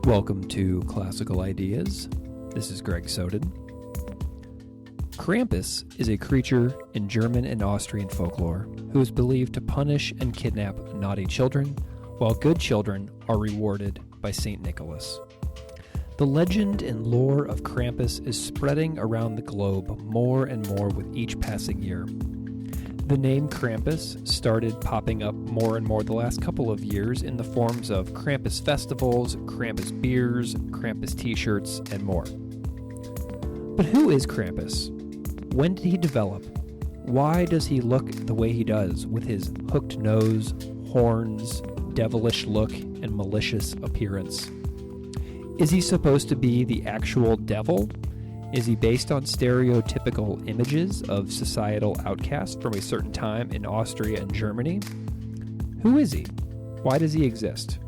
Welcome to Classical Ideas. This is Greg Soden. Krampus is a creature in German and Austrian folklore who is believed to punish and kidnap naughty children, while good children are rewarded by St. Nicholas. The legend and lore of Krampus is spreading around the globe more and more with each passing year. The name Krampus started popping up more and more the last couple of years in the forms of Krampus festivals, Krampus beers, Krampus t-shirts, and more. But who is Krampus? When did he develop? Why does he look the way he does with his hooked nose, horns, devilish look, and malicious appearance? Is he supposed to be the actual devil? Is he based on stereotypical images of societal outcasts from a certain time in Austria and Germany? Who is he? Why does he exist?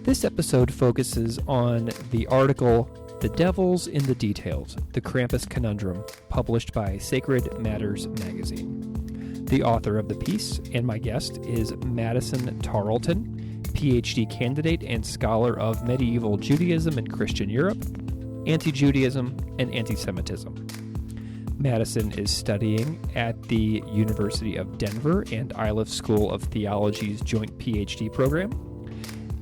This episode focuses on the article The Devil's in the Details, the Krampus Conundrum, published by Sacred Matters magazine. The author of the piece and my guest is Madison Tarleton, PhD candidate and scholar of medieval Judaism and Christian Europe, anti-Judaism, and anti-Semitism. Madison is studying at the University of Denver and Iliff School of Theology's joint PhD program.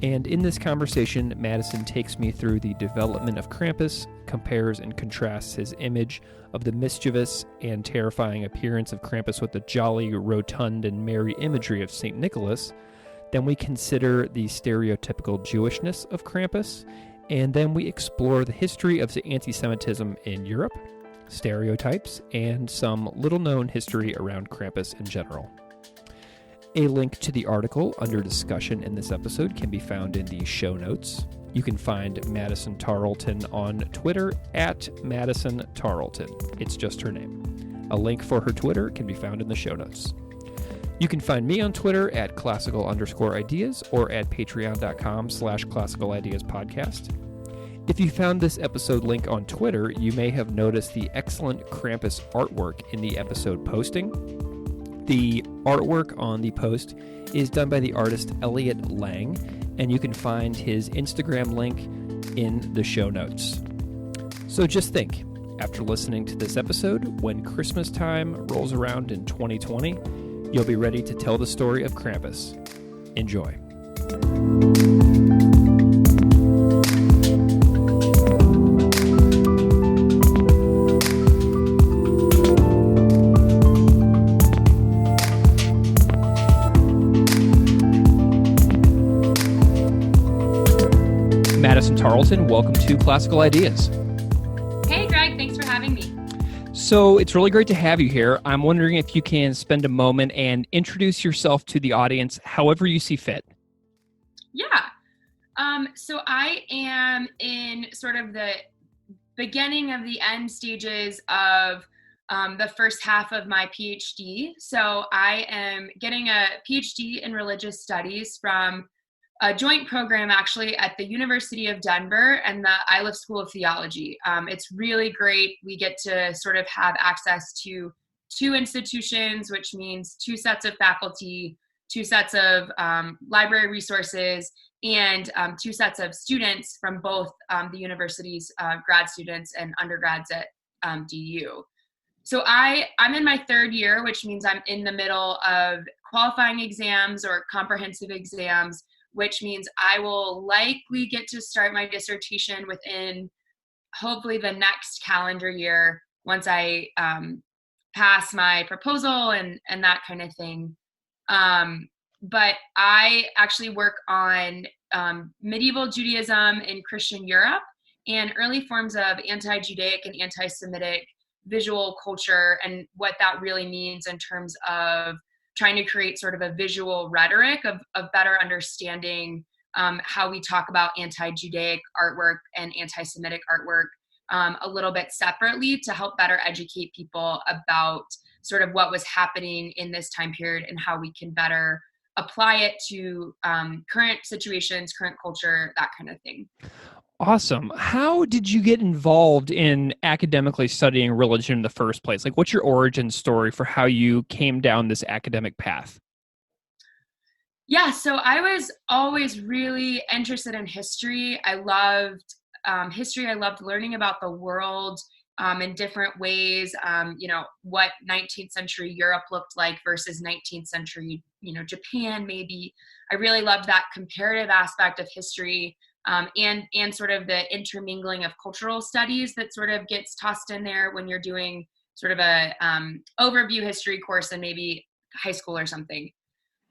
And in this conversation, Madison takes me through the development of Krampus, compares and contrasts his image of the mischievous and terrifying appearance of Krampus with the jolly, rotund, and merry imagery of St. Nicholas. Then we consider the stereotypical Jewishness of Krampus, and then we explore the history of the anti-Semitism in Europe, stereotypes, and some little-known history around Krampus in general. A link to the article under discussion in this episode can be found in the show notes. You can find Madison Tarleton on Twitter at Madison Tarleton. It's just her name. A link for her Twitter can be found in the show notes. You can find me on Twitter at classical_ideas or at patreon.com/classicalideaspodcast. If you found this episode link on Twitter, you may have noticed the excellent Krampus artwork in the episode posting. The artwork on the post is done by the artist Elliot Lang, and you can find his Instagram link in the show notes. So just think, after listening to this episode, when Christmas time rolls around in 2020, you'll be ready to tell the story of Krampus. Enjoy. Madison Tarleton, welcome to Classical Ideas. Hey, Greg. Thanks for having me. So it's really great to have you here. I'm wondering if you can spend a moment and introduce yourself to the audience however you see fit. Yeah. So I am in sort of the beginning of the end stages of the first half of my PhD. So I am getting a PhD in religious studies from a joint program actually at the University of Denver and the Iliff School of Theology. It's really great. We get to sort of have access to two institutions, which means two sets of faculty, two sets of library resources, and two sets of students from both the university's grad students and undergrads at DU. So I'm in my third year, which means I'm in the middle of qualifying exams or comprehensive exams, which means I will likely get to start my dissertation within hopefully the next calendar year once I pass my proposal and that kind of thing. But I actually work on medieval Judaism in Christian Europe and early forms of anti-Judaic and anti-Semitic visual culture and what that really means in terms of trying to create sort of a visual rhetoric of better understanding how we talk about anti-Judaic artwork and anti-Semitic artwork a little bit separately to help better educate people about sort of what was happening in this time period and how we can better apply it to current situations, current culture, that kind of thing. Awesome. How did you get involved in academically studying religion in the first place? Like, what's your origin story for how you came down this academic path? Yeah, so I was always really interested in history. I loved history. I loved learning about the world in different ways. What 19th century Europe looked like versus 19th century, Japan maybe. I really loved that comparative aspect of history, and sort of the intermingling of cultural studies that sort of gets tossed in there when you're doing sort of a overview history course in maybe high school or something.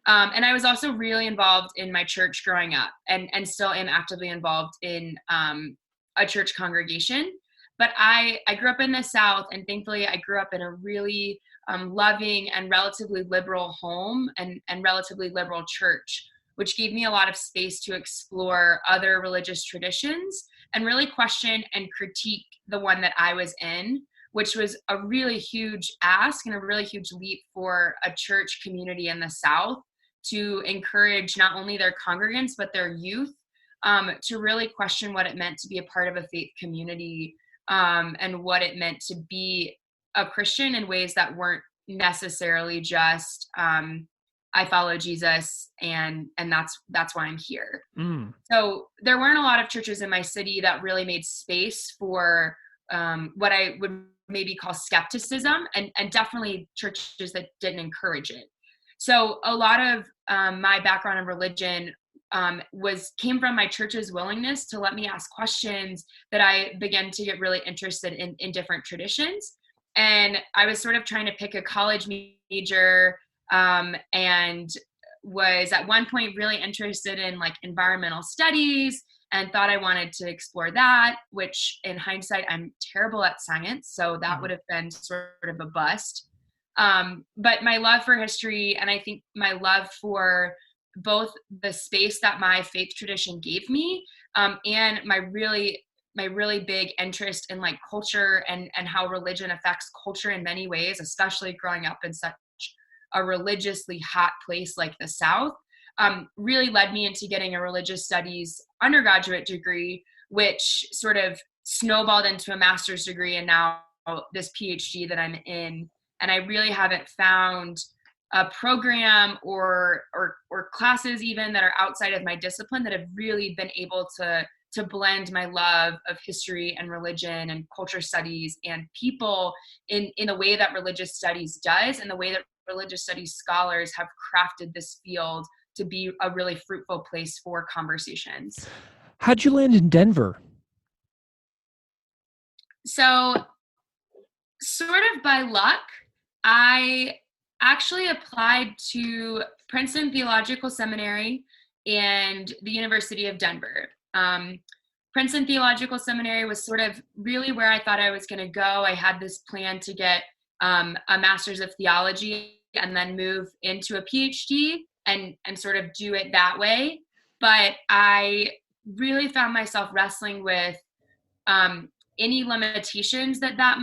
And I was also really involved in my church growing up, and still am actively involved in a church congregation. But I grew up in the South, and thankfully I grew up in a really loving and relatively liberal home and relatively liberal church, which gave me a lot of space to explore other religious traditions and really question and critique the one that I was in, which was a really huge ask and a really huge leap for a church community in the South to encourage not only their congregants, but their youth to really question what it meant to be a part of a faith community, and what it meant to be a Christian in ways that weren't necessarily just I follow Jesus and that's why I'm here. So there weren't a lot of churches in my city that really made space for what I would maybe call skepticism, and definitely churches that didn't encourage it. So a lot of my background in religion came from my church's willingness to let me ask questions, that I began to get really interested in different traditions. And I was sort of trying to pick a college major, and was at one point really interested in like environmental studies and thought I wanted to explore that, which in hindsight, I'm terrible at science. So that would have been sort of a bust. But my love for history, and I think my love for both the space that my faith tradition gave me, and my really big interest in like culture and how religion affects culture in many ways, especially growing up in such a religiously hot place like the South, really led me into getting a religious studies undergraduate degree, which sort of snowballed into a master's degree and now this PhD that I'm in. And I really haven't found a program or classes even that are outside of my discipline that have really been able to blend my love of history and religion and culture studies and people in a way that religious studies does, and the way that religious studies scholars have crafted this field to be a really fruitful place for conversations. How'd you land in Denver? So sort of by luck, I actually applied to Princeton Theological Seminary and the University of Denver. Princeton Theological Seminary was sort of really where I thought I was going to go. I had this plan to get a master's of theology and then move into a PhD and sort of do it that way. But I really found myself wrestling with any limitations that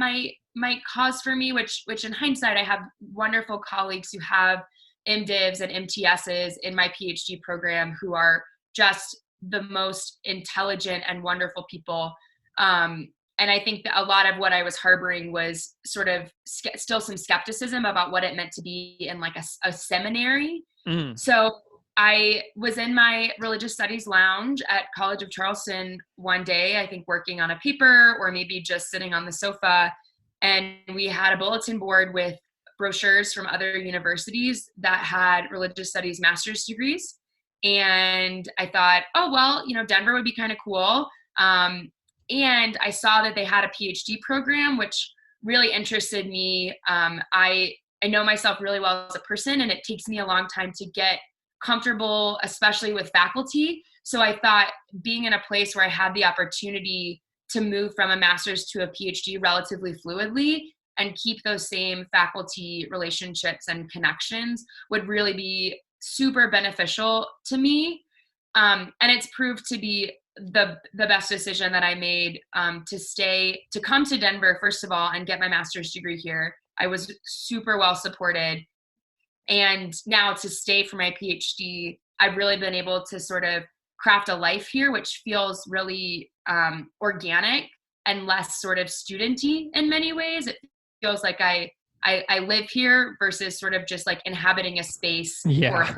might cause for me, which in hindsight, I have wonderful colleagues who have MDivs and MTSs in my PhD program who are just the most intelligent and wonderful people. And I think that a lot of what I was harboring was sort of still some skepticism about what it meant to be in like a seminary. So I was in my religious studies lounge at College of Tarleton one day, I think working on a paper or maybe just sitting on the sofa. And we had a bulletin board with brochures from other universities that had religious studies master's degrees. And I thought, oh, well, Denver would be kind of cool. And I saw that they had a PhD program, which really interested me. I know myself really well as a person, and it takes me a long time to get comfortable, especially with faculty. So I thought being in a place where I had the opportunity to move from a master's to a PhD relatively fluidly and keep those same faculty relationships and connections would really be super beneficial to me. And it's proved to be the best decision that I made, to come to Denver, first of all, and get my master's degree here. I was super well supported. And now to stay for my PhD, I've really been able to sort of craft a life here, which feels really organic and less sort of studenty in many ways. It feels like I I live here versus sort of just like inhabiting a space for a Yeah.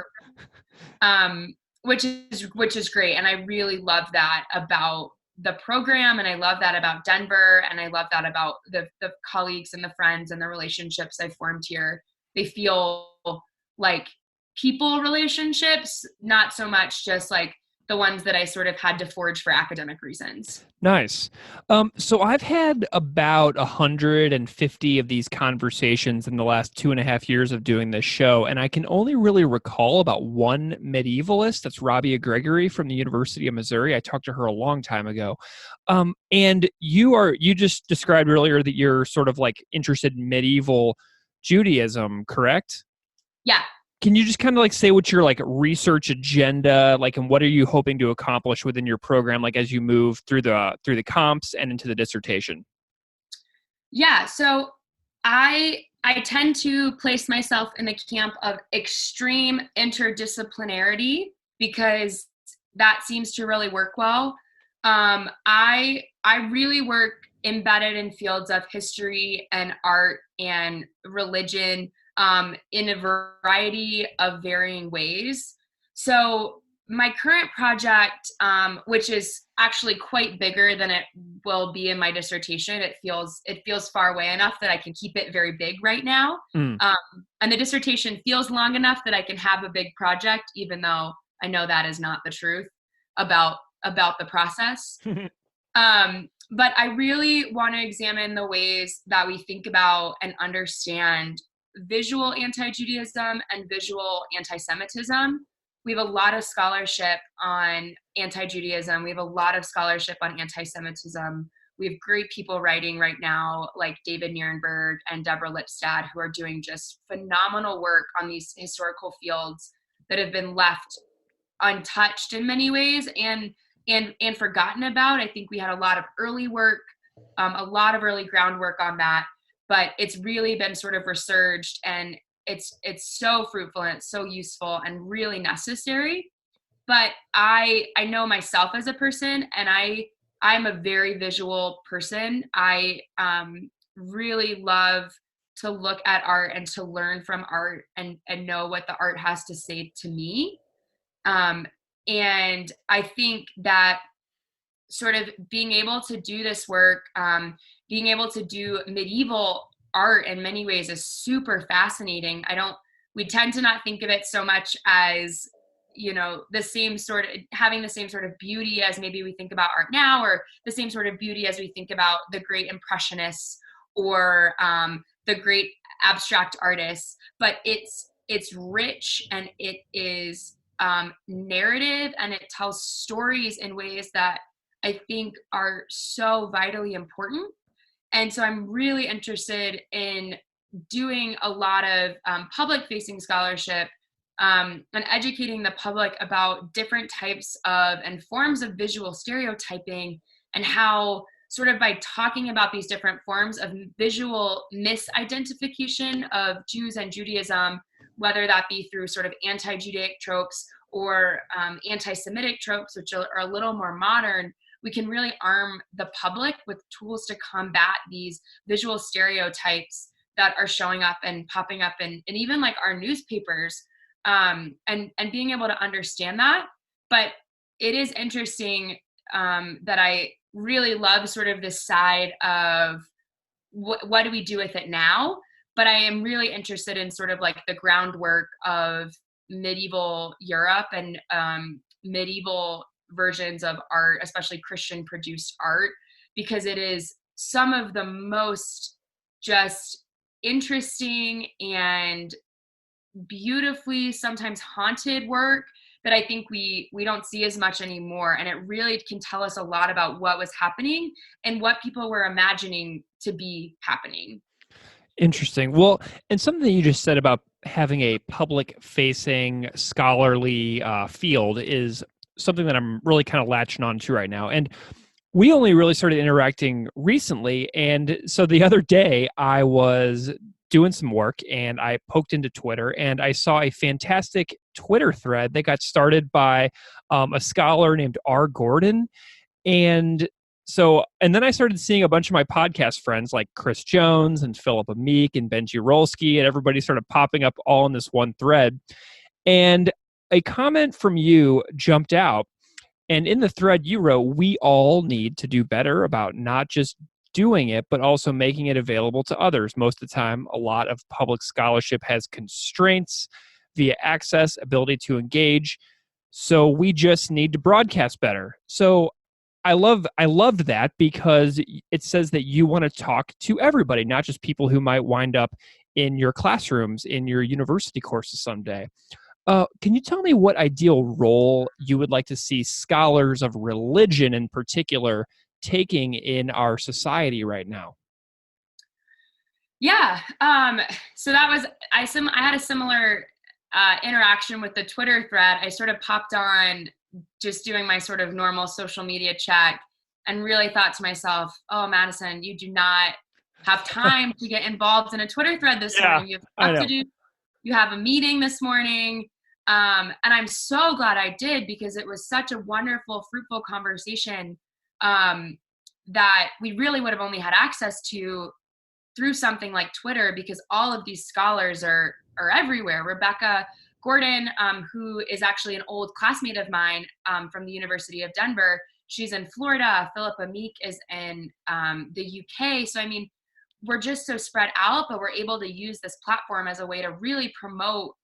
purpose. Which is great. And I really love that about the program. And I love that about Denver. And I love that about the colleagues and the friends and the relationships I formed here. They feel like people relationships, not so much just like the ones that I sort of had to forge for academic reasons. Nice. So I've had about 150 of these conversations in the last 2.5 years of doing this show, and I can only really recall about one medievalist. That's Rabia Gregory from the University of Missouri. I talked to her a long time ago. And you just described earlier that you're sort of like interested in medieval Judaism, correct? Yeah. Can you just kind of like say what your like research agenda, like, and what are you hoping to accomplish within your program, like as you move through the comps and into the dissertation? Yeah. So I tend to place myself in the camp of extreme interdisciplinarity because that seems to really work well. I really work embedded in fields of history and art and religion, in a variety of varying ways. So my current project, which is actually quite bigger than it will be in my dissertation, it feels far away enough that I can keep it very big right now. Mm. And the dissertation feels long enough that I can have a big project, even though I know that is not the truth about the process. But I really want to examine the ways that we think about and understand visual anti-Judaism and visual anti-Semitism. We have a lot of scholarship on anti-Judaism. We have a lot of scholarship on anti-Semitism. We have great people writing right now, like David Nierenberg and Deborah Lipstadt, who are doing just phenomenal work on these historical fields that have been left untouched in many ways and forgotten about. I think we had a lot of early work, a lot of early groundwork on that, but it's really been sort of resurged, and it's so fruitful and it's so useful and really necessary. But I know myself as a person, and I'm a very visual person. I really love to look at art and to learn from art and know what the art has to say to me. And I think that sort of being able to do this work, being able to do medieval art in many ways is super fascinating. We tend to not think of it so much as, the same sort of having the same sort of beauty as maybe we think about art now, or the same sort of beauty as we think about the great impressionists or the great abstract artists. But it's rich, and it is narrative, and it tells stories in ways that I think are so vitally important. And so I'm really interested in doing a lot of public-facing scholarship and educating the public about different types of and forms of visual stereotyping, and how sort of by talking about these different forms of visual misidentification of Jews and Judaism, whether that be through sort of anti-Judaic tropes or anti-Semitic tropes, which are a little more modern, we can really arm the public with tools to combat these visual stereotypes that are showing up and popping up in even like our newspapers, and being able to understand that. But it is interesting that I really love sort of this side of what do we do with it now? But I am really interested in sort of like the groundwork of medieval Europe and medieval versions of art, especially Christian produced art, because it is some of the most just interesting and beautifully sometimes haunted work that I think we don't see as much anymore. And it really can tell us a lot about what was happening and what people were imagining to be happening. Interesting. Well, and something that you just said about having a public-facing scholarly field is something that I'm really kind of latching on to right now. And we only really started interacting recently. And so the other day I was doing some work and I poked into Twitter and I saw a fantastic Twitter thread that got started by a scholar named R. Gordon. And So, and then I started seeing a bunch of my podcast friends like Chris Jones and Philippa Meek and Benji Rolski, and everybody started popping up all in this one thread. And a comment from you jumped out. And in the thread you wrote, we all need to do better about not just doing it, but also making it available to others. Most of the time, a lot of public scholarship has constraints via access, ability to engage. So we just need to broadcast better. So I loved that because it says that you want to talk to everybody, not just people who might wind up in your classrooms, in your university courses someday. Can you tell me what ideal role you would like to see scholars of religion in particular taking in our society right now? Yeah. So that was, I had a similar interaction with the Twitter thread. I sort of popped on just doing my sort of normal social media check and really thought to myself, oh, Madison, you do not have time to get involved in a Twitter thread this morning. You have stuff to do. You have a meeting this morning. And I'm so glad I did, because it was such a wonderful, fruitful conversation that we really would have only had access to through something like Twitter, because all of these scholars are everywhere. Rebecca Gordon, who is actually an old classmate of mine from the University of Denver, she's in Florida. Philippa Meek is in the UK. So, I mean, we're just so spread out, but we're able to use this platform as a way to really promote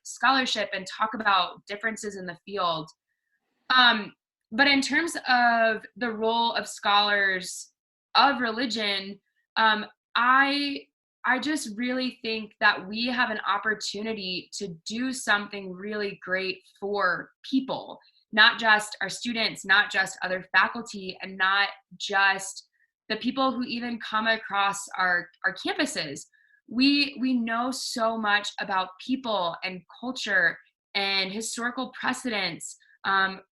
scholarship and talk about differences in the field. But in terms of the role of scholars of religion, I just really think that we have an opportunity to do something really great for people, not just our students, not just other faculty, and not just the people who even come across our campuses. We know so much about people and culture and historical precedents.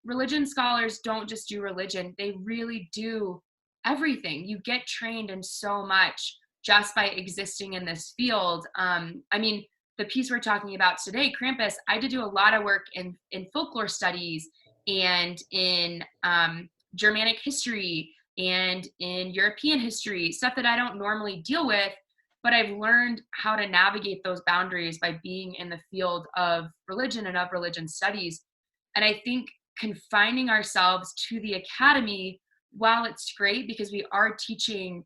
Religion scholars don't just do religion, they really do everything. You get trained in so much just by existing in this field. I mean, the piece we're talking about today, Krampus, I had to do a lot of work in folklore studies and in Germanic history and in European history, stuff that I don't normally deal with, but I've learned how to navigate those boundaries by being in the field of religion and of religion studies. And I think confining ourselves to the academy, while it's great because we are teaching,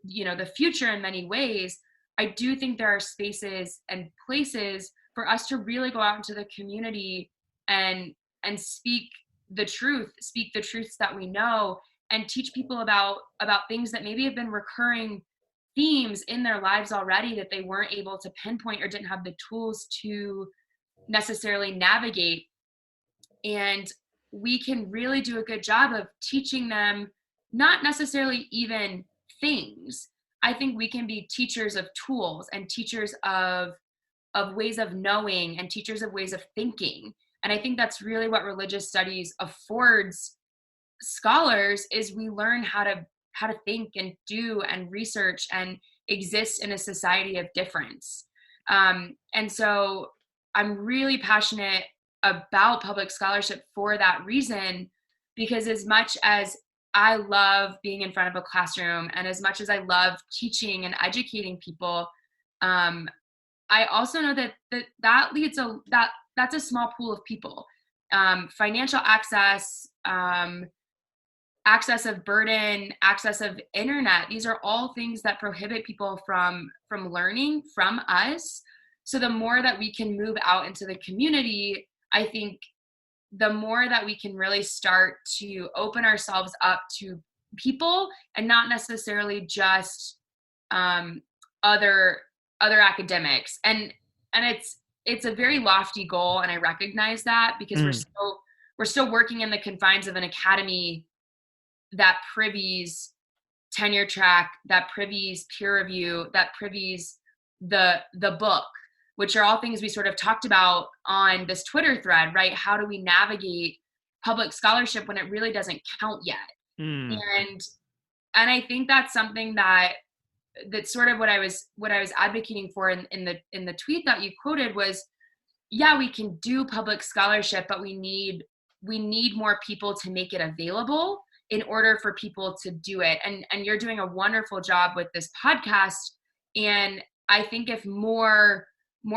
you know, the future in many ways, I do think there are spaces and places for us to really go out into the community and speak the truths that we know, and teach people about things that maybe have been recurring themes in their lives already that they weren't able to pinpoint or didn't have the tools to necessarily navigate. And we can really do a good job of teaching them, not necessarily even things. I think we can be teachers of tools and teachers of ways of knowing and teachers of ways of thinking. And I think that's really what religious studies affords scholars, is we learn how to think and do and research and exist in a society of difference. And so I'm really passionate about public scholarship for that reason, because as much as I love being in front of a classroom and as much as I love teaching and educating people, I also know that leads that's a small pool of people. Financial access, access of burden, access of internet, these are all things that prohibit people from learning from us. So the more that we can move out into the community, I think the more that we can really start to open ourselves up to people and not necessarily just other academics. And it's a very lofty goal, and I recognize that, because we're still working in the confines of an academy that privies tenure track, that privies peer review, that privies the book, which are all things we sort of talked about on this Twitter thread, right? How do we navigate public scholarship when it really doesn't count yet? And I think that's something that's sort of what I was advocating for in the tweet that you quoted was, yeah, we can do public scholarship, but we need more people to make it available in order for people to do it. And you're doing a wonderful job with this podcast. And I think if more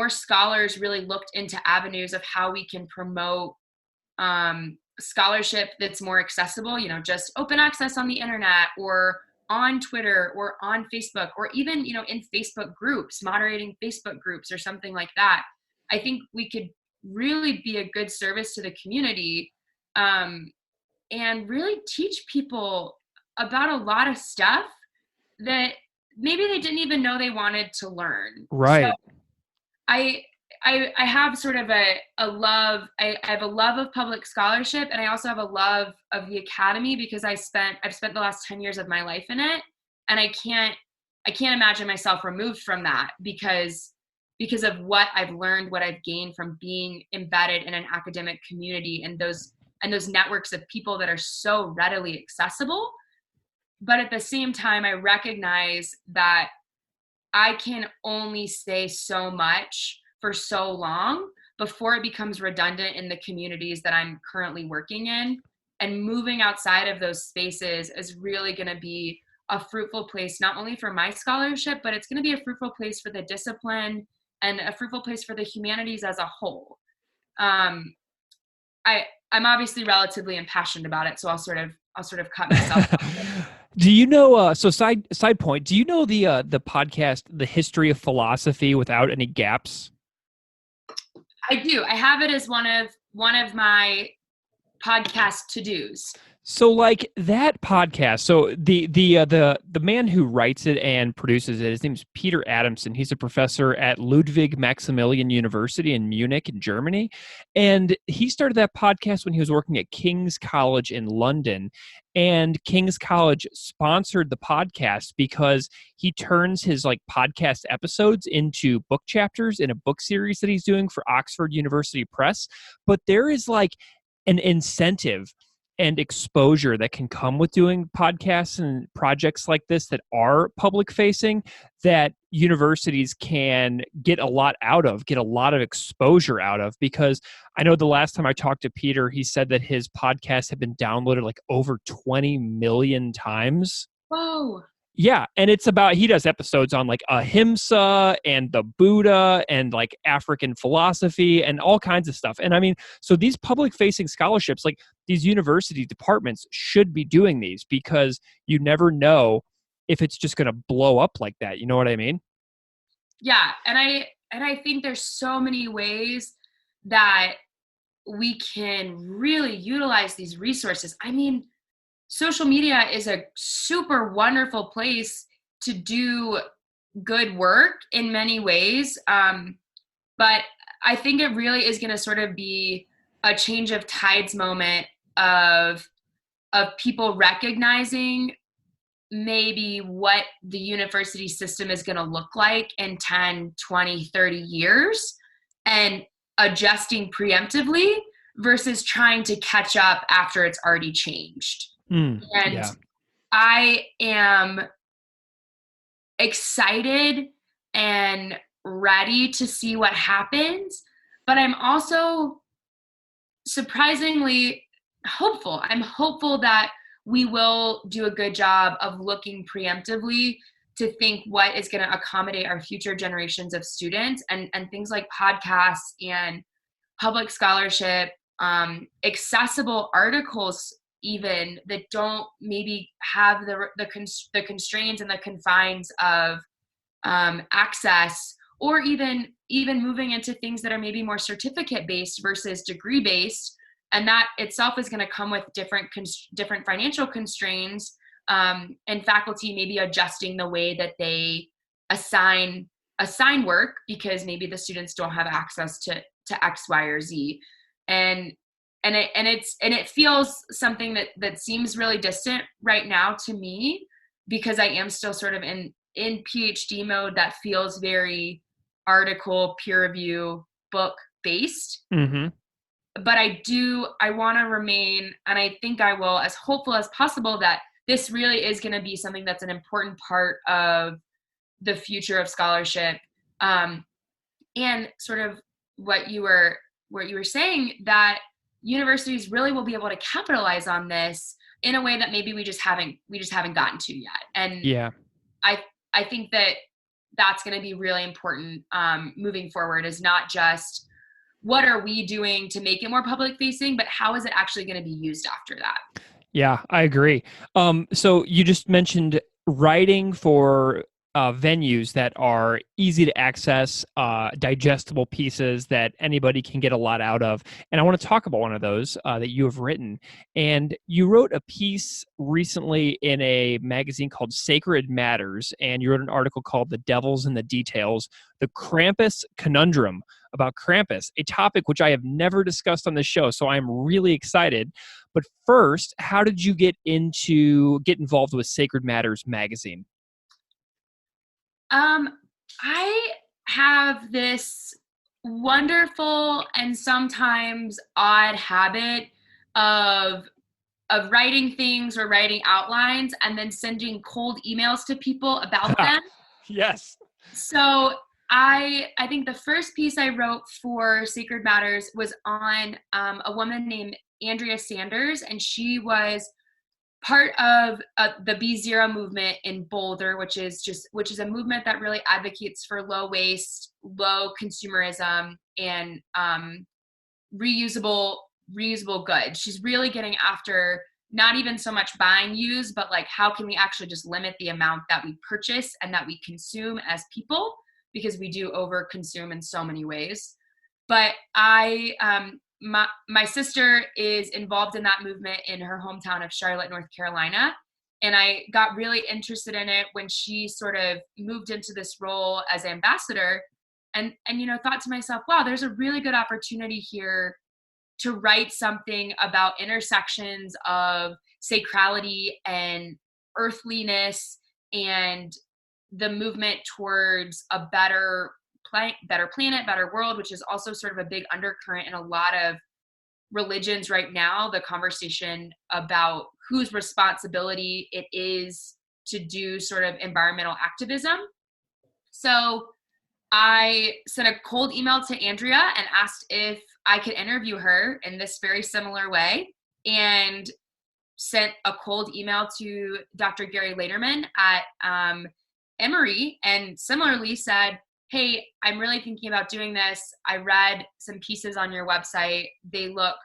scholars really looked into avenues of how we can promote scholarship that's more accessible, just open access on the internet or on Twitter or on Facebook, or even, in Facebook groups, moderating Facebook groups or something like that, I think we could really be a good service to the community, and really teach people about a lot of stuff that maybe they didn't even know they wanted to learn. Right. So I have sort of a love. I have a love of public scholarship, and I also have a love of the academy because I've spent the last 10 years of my life in it, and I can't imagine myself removed from that because of what I've learned, what I've gained from being embedded in an academic community and those networks of people that are so readily accessible. But at the same time, I recognize that I can only say so much for so long before it becomes redundant in the communities that I'm currently working in. And moving outside of those spaces is really going to be a fruitful place, not only for my scholarship, but it's going to be a fruitful place for the discipline and a fruitful place for the humanities as a whole. I'm obviously relatively impassioned about it, so I'll sort of cut myself off. Do you know, so side point, do you know the podcast, The History of Philosophy Without Any Gaps? I do. I have it as one of my podcast to-dos. So like that podcast, so the man who writes it and produces it, his name's Peter Adamson. He's a professor at Ludwig Maximilian University in Munich in Germany. And he started that podcast when he was working at King's College in London. And King's College sponsored the podcast because he turns his like podcast episodes into book chapters in a book series that he's doing for Oxford University Press. But there is like an incentive and exposure that can come with doing podcasts and projects like this that are public facing that universities can get a lot of exposure out of. Because I know the last time I talked to Peter, he said that his podcast had been downloaded like over 20 million times. Whoa. Yeah, and it's about, he does episodes on like ahimsa and the Buddha and like African philosophy and all kinds of stuff. And I mean, so these public-facing scholarships, like these university departments should be doing these because you never know if it's just going to blow up like that. You know what I mean? Yeah, and I think there's so many ways that we can really utilize these resources. I mean, social media is a super wonderful place to do good work in many ways. But I think it really is going to sort of be a change of tides moment of people recognizing maybe what the university system is going to look like in 10, 20, 30 years and adjusting preemptively versus trying to catch up after it's already changed. And I am excited and ready to see what happens, but I'm also surprisingly hopeful. I'm hopeful that we will do a good job of looking preemptively to think what is going to accommodate our future generations of students, and things like podcasts and public scholarship, accessible articles even that don't maybe have the constraints and the confines of access, or even moving into things that are maybe more certificate based versus degree based, and that itself is going to come with different financial constraints, and faculty maybe adjusting the way that they assign work because maybe the students don't have access to X, Y, or Z, and it feels something that seems really distant right now to me because I am still sort of in PhD mode that feels very article, peer review, book based. Mm-hmm. But I want to remain, and I think I will, as hopeful as possible that this really is going to be something that's an important part of the future of scholarship. And sort of what you were saying, that universities really will be able to capitalize on this in a way that maybe we just haven't gotten to yet. And Yeah. I think that that's going to be really important moving forward, is not just what are we doing to make it more public facing, but how is it actually going to be used after that? Yeah, I agree. So you just mentioned writing for venues that are easy to access, digestible pieces that anybody can get a lot out of. And I want to talk about one of those that you have written. And you wrote a piece recently in a magazine called Sacred Matters, and you wrote an article called The Devil's in the Details, the Krampus Conundrum, about Krampus, a topic which I have never discussed on this show. So I'm really excited. But first, how did you get involved with Sacred Matters magazine? I have this wonderful and sometimes odd habit of writing things or writing outlines and then sending cold emails to people about them. Yes. So I think the first piece I wrote for Sacred Matters was on a woman named Andrea Sanders, and she was part of the B0 movement in Boulder, which is a movement that really advocates for low waste, low consumerism, and reusable goods. She's really getting after not even so much buying used, but like how can we actually just limit the amount that we purchase and that we consume as people, because we do over consume in so many ways. But my sister is involved in that movement in her hometown of Charlotte, North Carolina. And I got really interested in it when she sort of moved into this role as ambassador, and thought to myself, wow, there's a really good opportunity here to write something about intersections of sacrality and earthliness and the movement towards a better planet, better world, which is also sort of a big undercurrent in a lot of religions right now, the conversation about whose responsibility it is to do sort of environmental activism. So I sent a cold email to Andrea and asked if I could interview her in this very similar way, and sent a cold email to Dr. Gary Laderman at Emory, and similarly said, hey, I'm really thinking about doing this. I read some pieces on your website. They look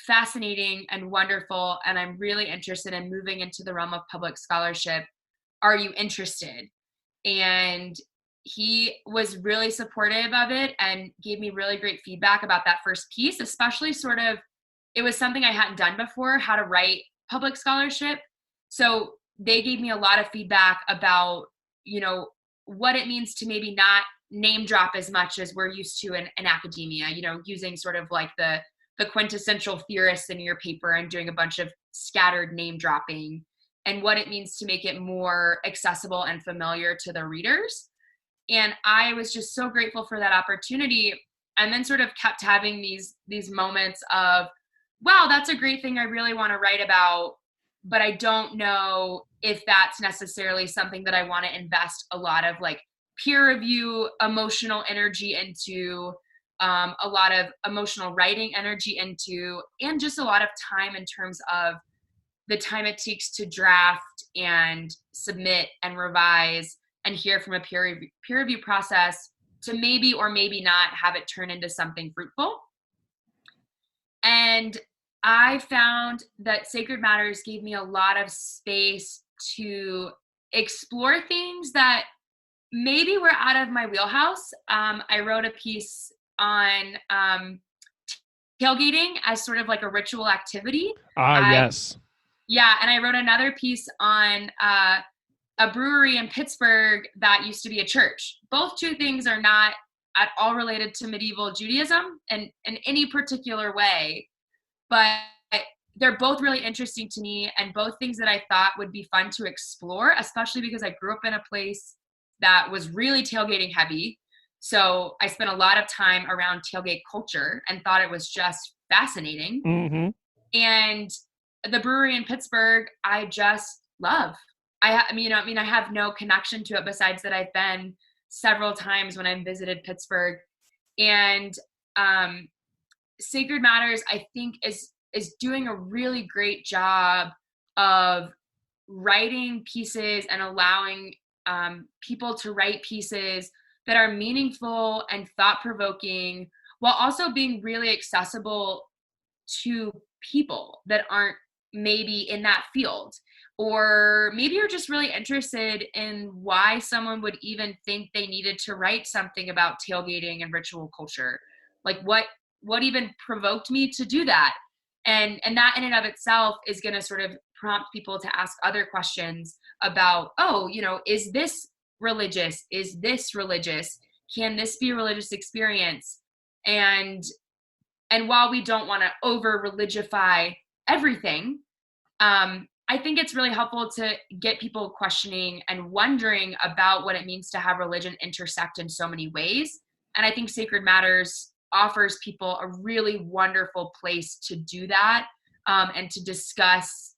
fascinating and wonderful, and I'm really interested in moving into the realm of public scholarship. Are you interested? And he was really supportive of it and gave me really great feedback about that first piece, especially it was something I hadn't done before, how to write public scholarship. So they gave me a lot of feedback about, what it means to maybe not name drop as much as we're used to in academia, using sort of like the quintessential theorists in your paper and doing a bunch of scattered name dropping, and what it means to make it more accessible and familiar to the readers. And I was just so grateful for that opportunity, and then sort of kept having these moments of, wow, that's a great thing I really want to write about, but I don't know if that's necessarily something that I want to invest a lot of like peer review, emotional energy into, a lot of emotional writing energy into, and just a lot of time in terms of the time it takes to draft and submit and revise and hear from a peer review process to maybe or maybe not have it turn into something fruitful. And I found that Sacred Matters gave me a lot of space to explore things that maybe were out of my wheelhouse. I wrote a piece on tailgating as sort of like a ritual activity. Yes. Yeah, and I wrote another piece on a brewery in Pittsburgh that used to be a church. Both two things are not at all related to medieval Judaism in any particular way, but they're both really interesting to me, and both things that I thought would be fun to explore, especially because I grew up in a place that was really tailgating heavy. So I spent a lot of time around tailgate culture and thought it was just fascinating. Mm-hmm. And the brewery in Pittsburgh, I just love. I have no connection to it besides that I've been several times when I visited Pittsburgh. And Sacred Matters, I think, is doing a really great job of writing pieces and allowing people to write pieces that are meaningful and thought-provoking, while also being really accessible to people that aren't maybe in that field, or maybe you're just really interested in why someone would even think they needed to write something about tailgating and ritual culture. Like what even provoked me to do that? And that in and of itself is going to sort of prompt people to ask other questions about, oh, is this religious? Is this religious? Can this be a religious experience? And while we don't want to over religify everything, I think it's really helpful to get people questioning and wondering about what it means to have religion intersect in so many ways. And I think Sacred Matters offers people a really wonderful place to do that, and to discuss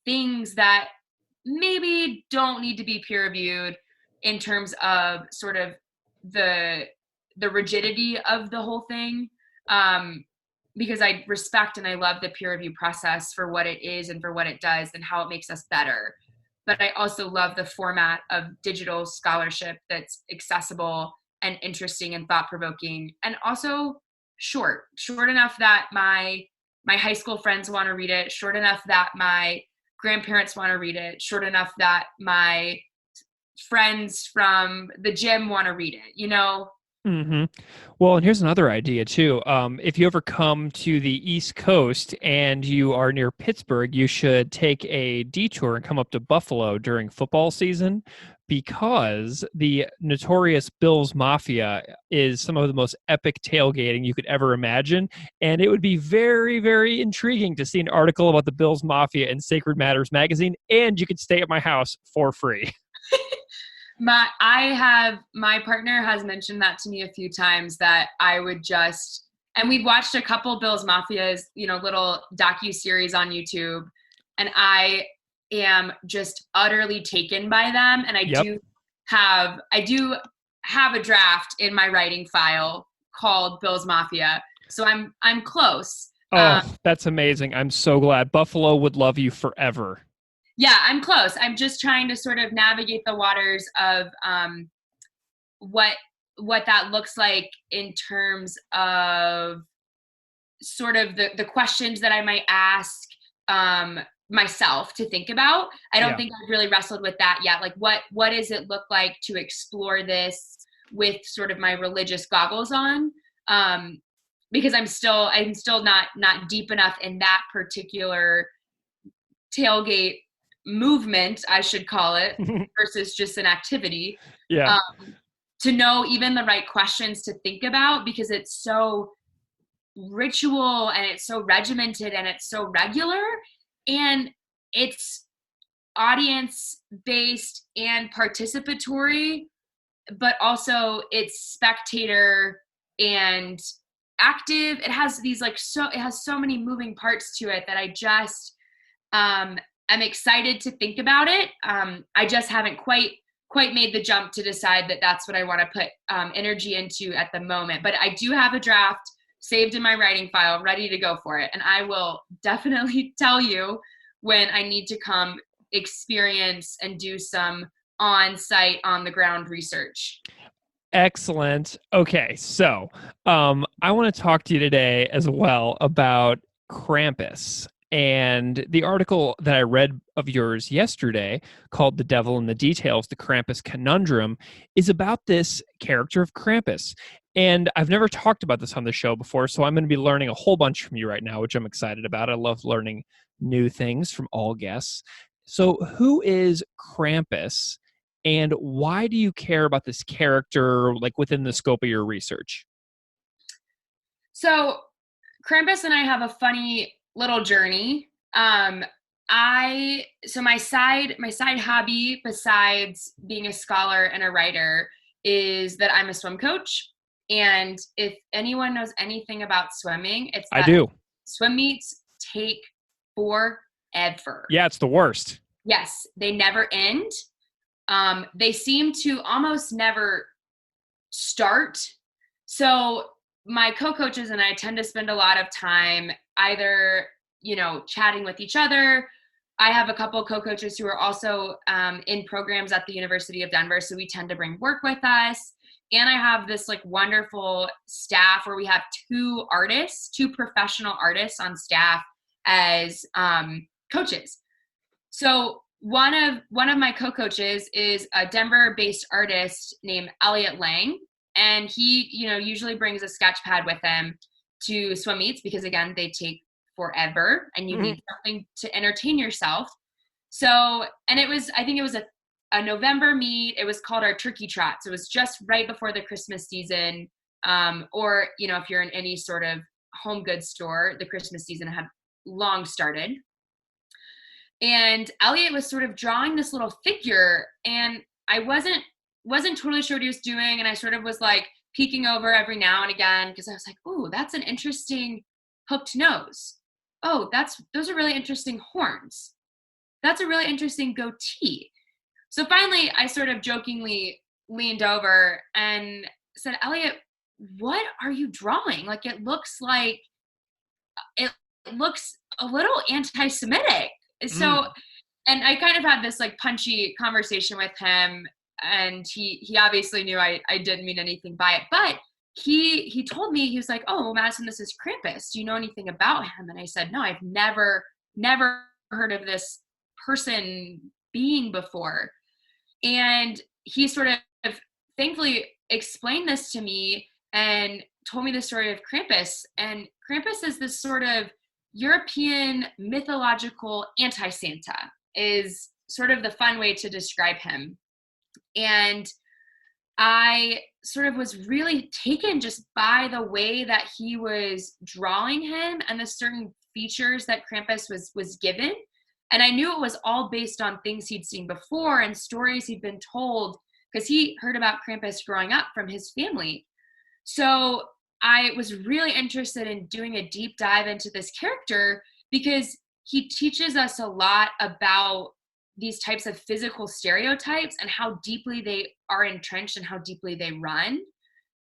things that maybe don't need to be peer reviewed in terms of sort of the rigidity of the whole thing. Because I respect and I love the peer review process for what it is and for what it does and how it makes us better. But I also love the format of digital scholarship that's accessible and interesting and thought-provoking, and also short enough that my high school friends want to read it, short enough that my grandparents want to read it, short enough that my friends from the gym want to read it, Mm-hmm. Well, and here's another idea too. If you ever come to the East Coast and you are near Pittsburgh, you should take a detour and come up to Buffalo during football season, because the notorious Bills Mafia is some of the most epic tailgating you could ever imagine. And it would be very, very intriguing to see an article about the Bills Mafia in Sacred Matters magazine, and you could stay at my house for free. My partner has mentioned that to me a few times, that I would just, and we've watched a couple Bills Mafias, little docu-series on YouTube, and I am just utterly taken by them. And I do have a draft in my writing file called Bills Mafia. So I'm close. Oh, that's amazing. I'm so glad. Buffalo would love you forever. Yeah, I'm close. I'm just trying to sort of navigate the waters of what that looks like in terms of sort of the questions that I might ask myself to think about. I don't think I've really wrestled with that yet. Like what does it look like to explore this with sort of my religious goggles on? Because I'm still not deep enough in that particular tailgate movement, I should call it, versus just an activity. To know even the right questions to think about, because it's so ritual and it's so regimented and it's so regular, and it's audience based and participatory, but also it's spectator and active. It has these it has so many moving parts to it that I just I'm excited to think about it. I just haven't quite made the jump to decide that that's what I want to put energy into at the moment. But I do have a draft saved in my writing file, ready to go for it. And I will definitely tell you when I need to come experience and do some on-site, on-the-ground research. Excellent. Okay, so I want to talk to you today as well about Krampus. And the article that I read of yours yesterday, called "The Devil in the Details, the Krampus Conundrum," is about this character of Krampus. And I've never talked about this on the show before, so I'm going to be learning a whole bunch from you right now, which I'm excited about. I love learning new things from all guests. So who is Krampus, and why do you care about this character, within the scope of your research? So Krampus and I have a funny little journey. My side hobby, besides being a scholar and a writer, is that I'm a swim coach. And if anyone knows anything about swimming, it's that I do. Swim meets take forever. Yeah, it's the worst. Yes, they never end. They seem to almost never start. So my co-coaches and I tend to spend a lot of time either, chatting with each other, I have a couple co-coaches who are also in programs at the University of Denver, so we tend to bring work with us. And I have this like wonderful staff where we have two professional artists on staff as coaches. So one of my co-coaches is a Denver-based artist named Elliot Lang, and he, usually brings a sketch pad with him to swim meets because, again, they take forever and you need something to entertain yourself. So, and I think it was a November meet. It was called our Turkey Trot. So it was just right before the Christmas season. Or, if you're in any sort of home goods store, the Christmas season had long started. And Elliot was sort of drawing this little figure, and I wasn't totally sure what he was doing. And I sort of was like peeking over every now and again because I was like, oh, that's an interesting hooked nose. Oh, those are really interesting horns. That's a really interesting goatee. So finally, I sort of jokingly leaned over and said, Elliot, what are you drawing? Like, it looks a little anti-Semitic. So, and I kind of had this like punchy conversation with him, and he obviously knew I didn't mean anything by it, but he told me, he was like, oh, well, Madison, this is Krampus. Do you know anything about him? And I said, no, I've never heard of this person being before. And he sort of thankfully explained this to me and told me the story of Krampus. And Krampus is this sort of European mythological anti-Santa, is sort of the fun way to describe him. And I sort of was really taken just by the way that he was drawing him and the certain features that Krampus was given. And I knew it was all based on things he'd seen before and stories he'd been told, because he heard about Krampus growing up from his family. So I was really interested in doing a deep dive into this character because he teaches us a lot about these types of physical stereotypes and how deeply they are entrenched and how deeply they run.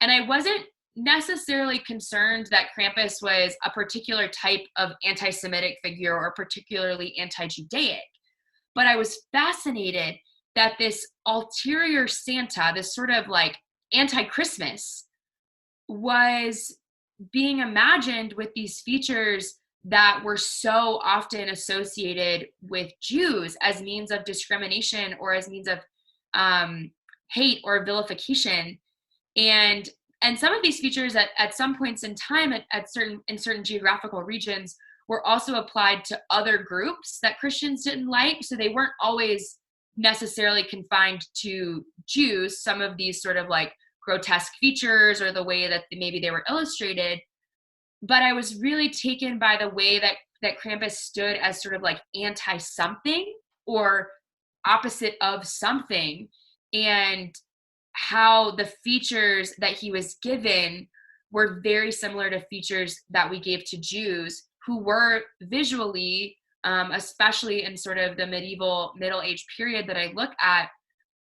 And I wasn't necessarily concerned that Krampus was a particular type of anti-Semitic figure or particularly anti-Judaic, but I was fascinated that this ulterior Santa, this sort of like anti-Christmas, was being imagined with these features that were so often associated with Jews as means of discrimination or as means of hate or vilification. And some of these features at some points in time in certain geographical regions were also applied to other groups that Christians didn't like. So they weren't always necessarily confined to Jews, some of these sort of like grotesque features or the way that maybe they were illustrated. But I was really taken by the way that Krampus stood as sort of like anti-something or opposite of something, and how the features that he was given were very similar to features that we gave to Jews who were visually, especially in sort of the middle age period that I look at,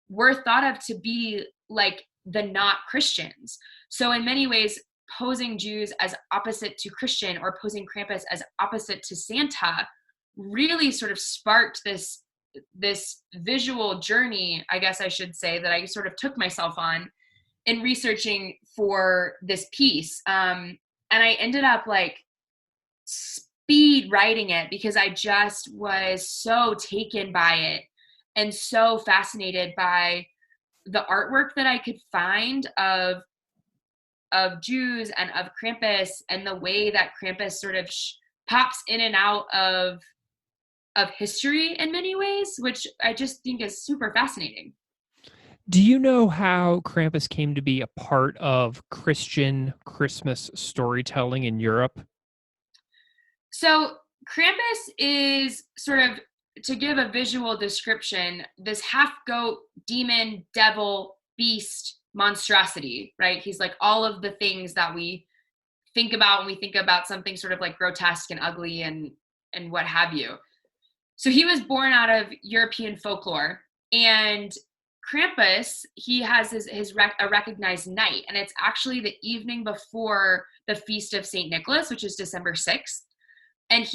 were thought of to be like the not Christians. So in many ways, posing Jews as opposite to Christian or posing Krampus as opposite to Santa really sort of sparked this visual journey, I guess I should say, that I sort of took myself on in researching for this piece. And I ended up like speed writing it because I just was so taken by it and so fascinated by the artwork that I could find of Jews and of Krampus, and the way that Krampus sort of pops in and out of history in many ways, which I just think is super fascinating. Do you know how Krampus came to be a part of Christian Christmas storytelling in Europe? So Krampus is sort of, to give a visual description, this half-goat, demon, devil, beast monstrosity, right? He's like all of the things that we think about when we think about something sort of like grotesque and ugly and what have you. So he was born out of European folklore, and Krampus, he has a recognized night, and it's actually the evening before the feast of St. Nicholas, which is December 6th. And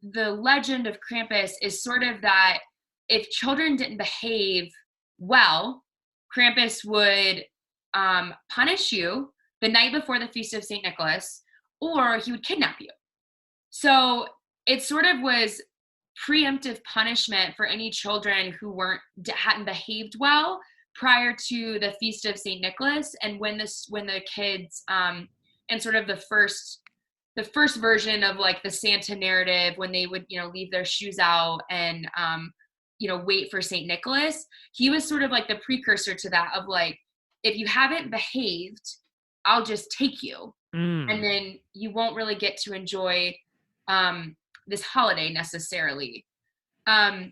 the legend of Krampus is sort of that if children didn't behave well, Krampus would punish you the night before the Feast of St. Nicholas, or he would kidnap you. So it sort of was preemptive punishment for any children who hadn't behaved well prior to the Feast of St. Nicholas. And when the kids and sort of the first version of like the Santa narrative, when they would, leave their shoes out and wait for St. Nicholas, he was sort of like the precursor to that of like, if you haven't behaved, I'll just take you. And then you won't really get to enjoy this holiday necessarily. And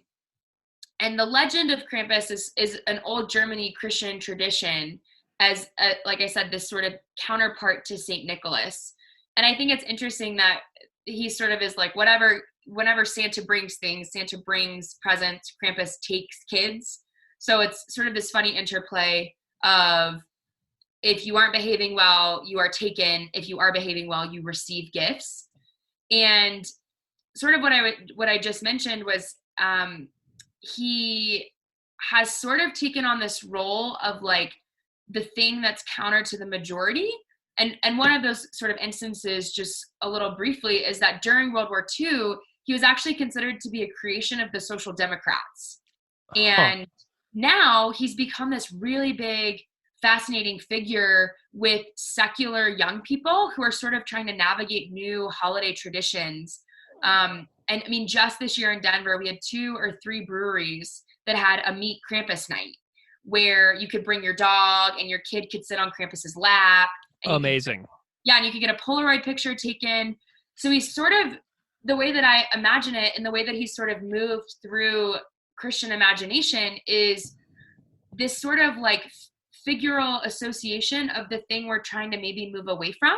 the legend of Krampus is an old Germany Christian tradition as, like I said, this sort of counterpart to St. Nicholas. And I think it's interesting that he sort of is like, whenever Santa brings things, Santa brings presents, Krampus takes kids. So it's sort of this funny interplay of, if you aren't behaving well, you are taken. If you are behaving well, you receive gifts. And sort of what I just mentioned was he has sort of taken on this role of like the thing that's counter to the majority. And one of those sort of instances, just a little briefly, is that during World War II, he was actually considered to be a creation of the Social Democrats. And now he's become this really big, fascinating figure with secular young people who are sort of trying to navigate new holiday traditions. And I mean, just this year in Denver, we had 2 or 3 breweries that had a Meet Krampus night where you could bring your dog and your kid could sit on Krampus's lap. Amazing. And you could get a Polaroid picture taken. So he's sort of, the way that I imagine it and the way that he's sort of moved through Christian imagination is this sort of like figural association of the thing we're trying to maybe move away from.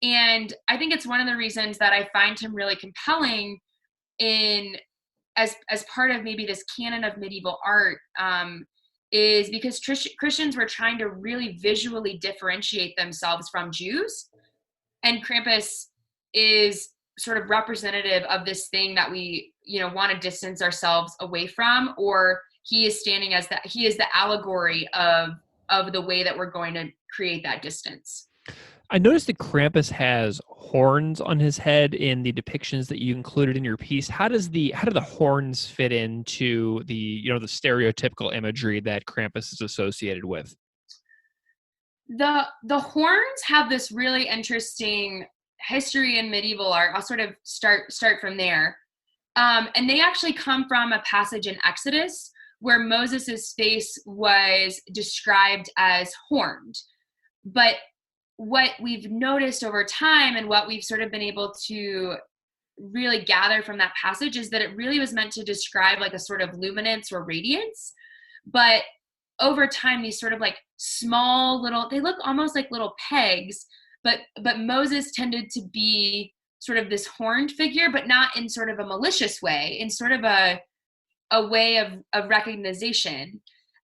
And I think it's one of the reasons that I find him really compelling as part of maybe this canon of medieval art, is because Christians were trying to really visually differentiate themselves from Jews. And Krampus is sort of representative of this thing that we, want to distance ourselves away from, or he is standing as that, he is the allegory of the way that we're going to create that distance. I noticed that Krampus has horns on his head in the depictions that you included in your piece. How do the horns fit into the the stereotypical imagery that Krampus is associated with? The horns have this really interesting history in medieval art. I'll sort of start from there. And they actually come from a passage in Exodus where Moses's face was described as horned. But what we've noticed over time and what we've sort of been able to really gather from that passage is that it really was meant to describe like a sort of luminance or radiance. But over time, these sort of like small little, they look almost like little pegs, but Moses tended to be sort of this horned figure, but not in sort of a malicious way, in sort of a way of recognition.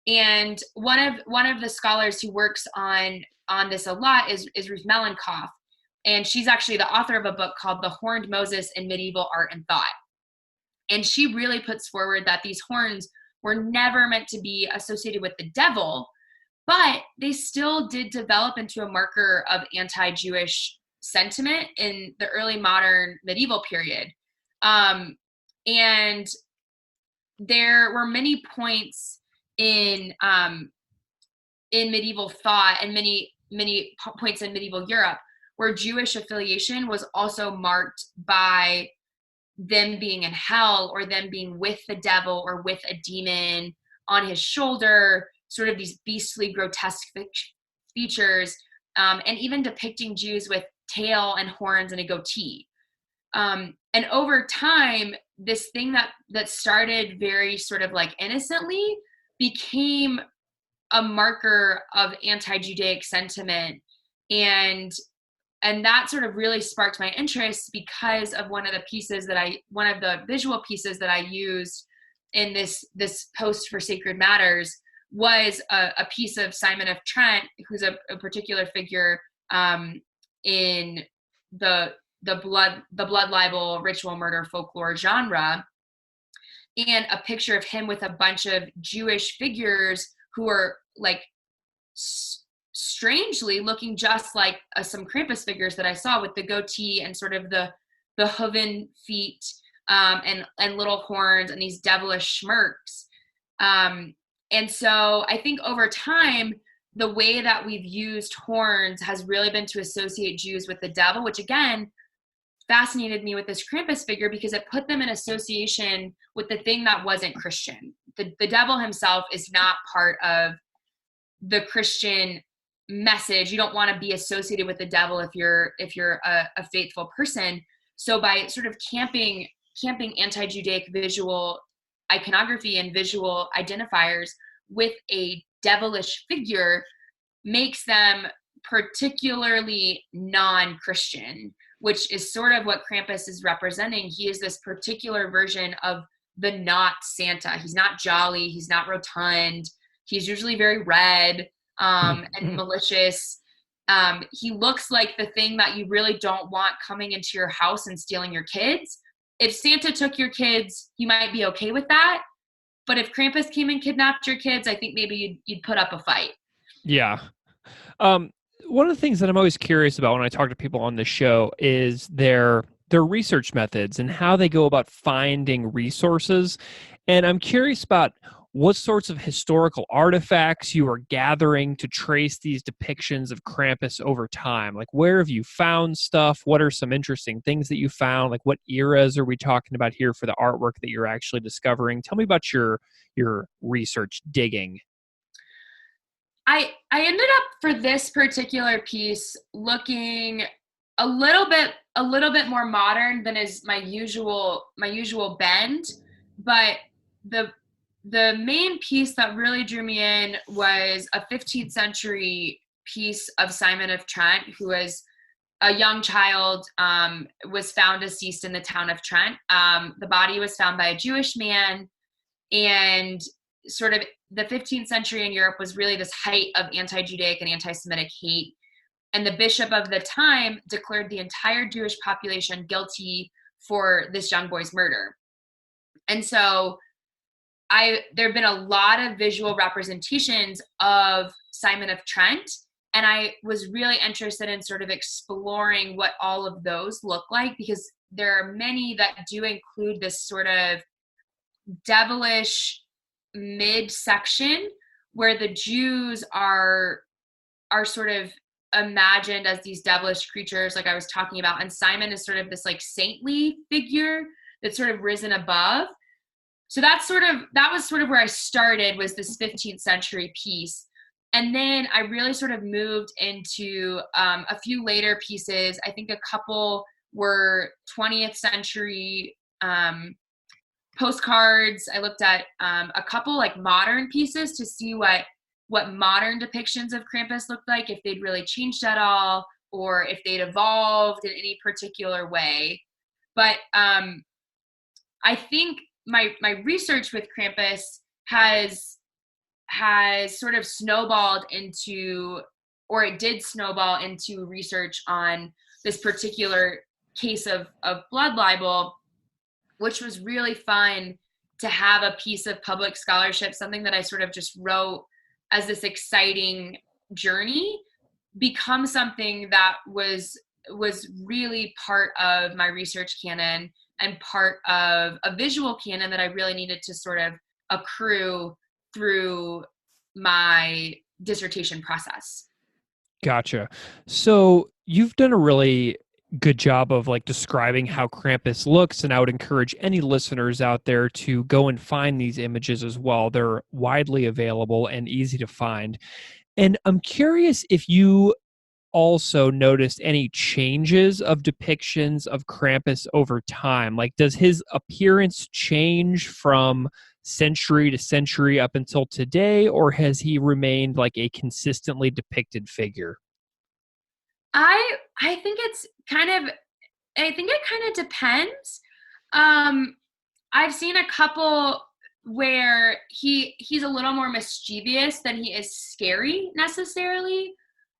And one of the scholars who works on this a lot is Ruth Mellenkopf. And she's actually the author of a book called The Horned Moses in Medieval Art and Thought. And she really puts forward that these horns were never meant to be associated with the devil, but they still did develop into a marker of anti-Jewish sentiment in the early modern medieval period. And there were many points in medieval thought and many points in medieval Europe where Jewish affiliation was also marked by them being in hell or them being with the devil or with a demon on his shoulder, sort of these beastly, grotesque features, and even depicting Jews with tail and horns and a goatee. And over time, this thing that started very sort of like innocently became a marker of anti-Judaic sentiment. And that sort of really sparked my interest because of one of the visual pieces that I used in this post for Sacred Matters was a piece of Simon of Trent, who's a particular figure in the the blood libel, ritual murder, folklore genre, and a picture of him with a bunch of Jewish figures who are like strangely looking just like some Krampus figures that I saw, with the goatee and sort of the hooven feet, and little horns and these devilish smirks. And so I think over time, the way that we've used horns has really been to associate Jews with the devil, which again fascinated me with this Krampus figure because it put them in association with the thing that wasn't Christian. The devil himself is not part of the Christian message. You don't want to be associated with the devil if you're a faithful person. So by sort of camping anti-Judaic visual iconography and visual identifiers with a devilish figure makes them particularly non-Christian, which is sort of what Krampus is representing. He is this particular version of the not Santa. He's not jolly. He's not rotund. He's usually very red and malicious. He looks like the thing that you really don't want coming into your house and stealing your kids. If Santa took your kids, you might be okay with that. But if Krampus came and kidnapped your kids, I think maybe you'd put up a fight. Yeah. One of the things that I'm always curious about when I talk to people on this show is their research methods and how they go about finding resources. And I'm curious about what sorts of historical artifacts you are gathering to trace these depictions of Krampus over time. Like, where have you found stuff? What are some interesting things that you found? Like, what eras are we talking about here for the artwork that you're actually discovering? Tell me about your research digging. I ended up for this particular piece looking a little bit more modern than is my usual bend, but the main piece that really drew me in was a 15th century piece of Simon of Trent, who was a young child, was found deceased in the town of Trent. The body was found by a Jewish man, and sort of the 15th century in Europe was really this height of anti-Judaic and anti-Semitic hate. And the bishop of the time declared the entire Jewish population guilty for this young boy's murder. And so there have been a lot of visual representations of Simon of Trent, and I was really interested in sort of exploring what all of those look like, because there are many that do include this sort of devilish midsection where the Jews are sort of imagined as these devilish creatures like I was talking about, and Simon is sort of this like saintly figure that's sort of risen above. So that was sort of where I started, was this 15th century piece. And then I really sort of moved into a few later pieces. I think a couple were 20th century postcards. I looked at a couple like modern pieces to see what modern depictions of Krampus looked like, if they'd really changed at all, or if they'd evolved in any particular way. But I think my research with Krampus has sort of snowballed into, or it did snowball into, research on this particular case of blood libel, which was really fun to have a piece of public scholarship, something that I sort of just wrote as this exciting journey, become something that was really part of my research canon and part of a visual canon that I really needed to sort of accrue through my dissertation process. Gotcha. So you've done a really good job of like describing how Krampus looks, and I would encourage any listeners out there to go and find these images as well. They're widely available and easy to find. And I'm curious if you also noticed any changes of depictions of Krampus over time. Like, does his appearance change from century to century up until today, or has he remained like a consistently depicted figure? I think it kind of depends. I've seen a couple where he's a little more mischievous than he is scary necessarily,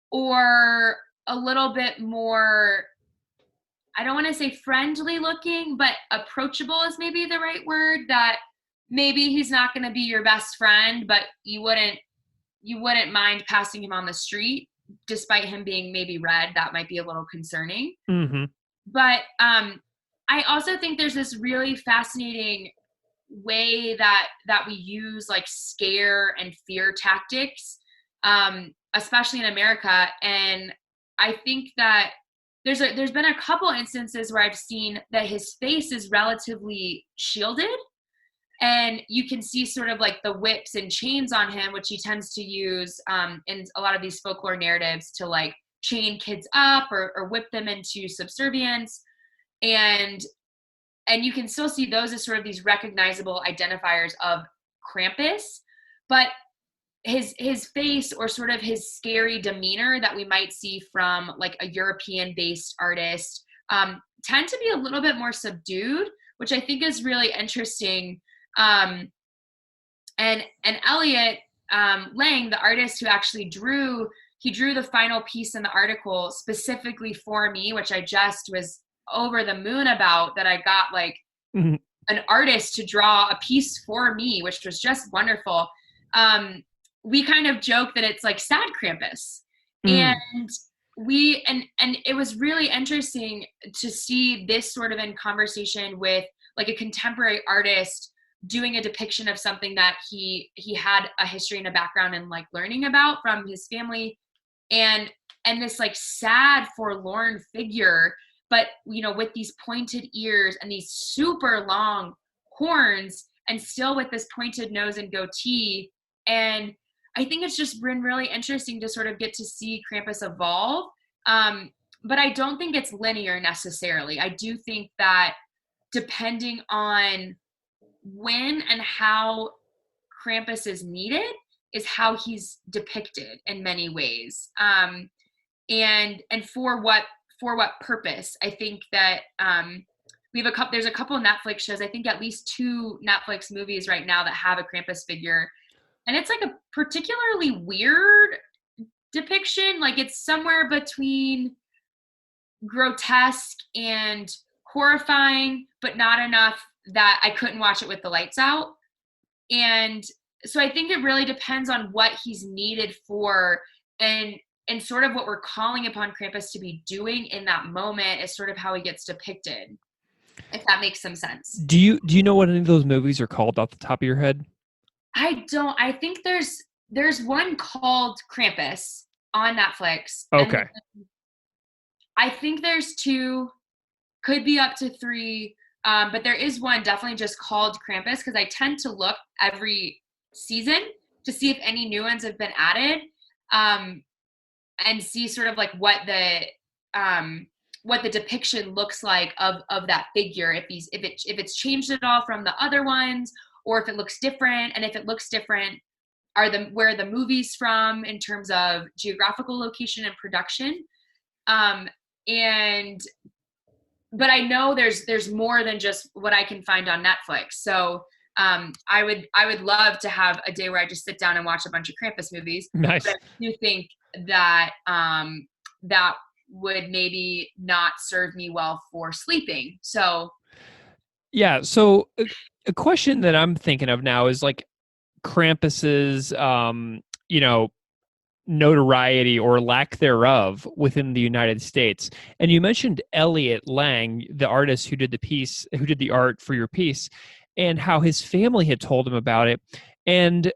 or a little bit more, I don't want to say friendly looking, but approachable is maybe the right word, that maybe he's not going to be your best friend, but you wouldn't mind passing him on the street despite him being maybe red. That might be a little concerning. Mm-hmm. But I also think there's this really fascinating way that we use like scare and fear tactics, especially in America. And I think that there's been a couple instances where I've seen that his face is relatively shielded, and you can see sort of like the whips and chains on him, which he tends to use in a lot of these folklore narratives to like chain kids up or whip them into subservience. And you can still see those as sort of these recognizable identifiers of Krampus, but his face, or sort of his scary demeanor that we might see from like a European-based artist, tend to be a little bit more subdued, which I think is really interesting. And Elliot Lang, the artist who actually drew the final piece in the article specifically for me, which I just was over the moon about, that I got like an artist to draw a piece for me, which was just wonderful. We kind of joke that it's like sad Krampus. And it was really interesting to see this sort of in conversation with like a contemporary artist doing a depiction of something that he had a history and a background in like learning about from his family, and this like sad, forlorn figure, but you know, with these pointed ears and these super long horns, and still with this pointed nose and goatee. And I think it's just been really interesting to sort of get to see Krampus evolve. But I don't think it's linear necessarily. I do think that depending on when and how Krampus is needed is how he's depicted in many ways. And for what purpose. I think that there's a couple of Netflix shows, I think at least 2 Netflix movies right now that have a Krampus figure. And it's like a particularly weird depiction. Like it's somewhere between grotesque and horrifying, but not enough that I couldn't watch it with the lights out. And so I think it really depends on what he's needed for, and sort of what we're calling upon Krampus to be doing in that moment is sort of how he gets depicted, if that makes some sense. Do you know what any of those movies are called off the top of your head? I don't. I think there's one called Krampus on Netflix. Okay. I think there's 2, could be up to 3, but there is one definitely just called Krampus, because I tend to look every season to see if any new ones have been added, and see sort of like what the depiction looks like of that figure, if it's changed at all from the other ones, or if it looks different. And if it looks different, where are the movies from in terms of geographical location and production. But I know there's more than just what I can find on Netflix. So I would love to have a day where I just sit down and watch a bunch of Krampus movies. Nice. But I do think that that would maybe not serve me well for sleeping. So yeah. So a question that I'm thinking of now is like Krampus's, notoriety or lack thereof within the United States. And you mentioned Elliot Lang, the artist who did the art for your piece, and how his family had told him about it. And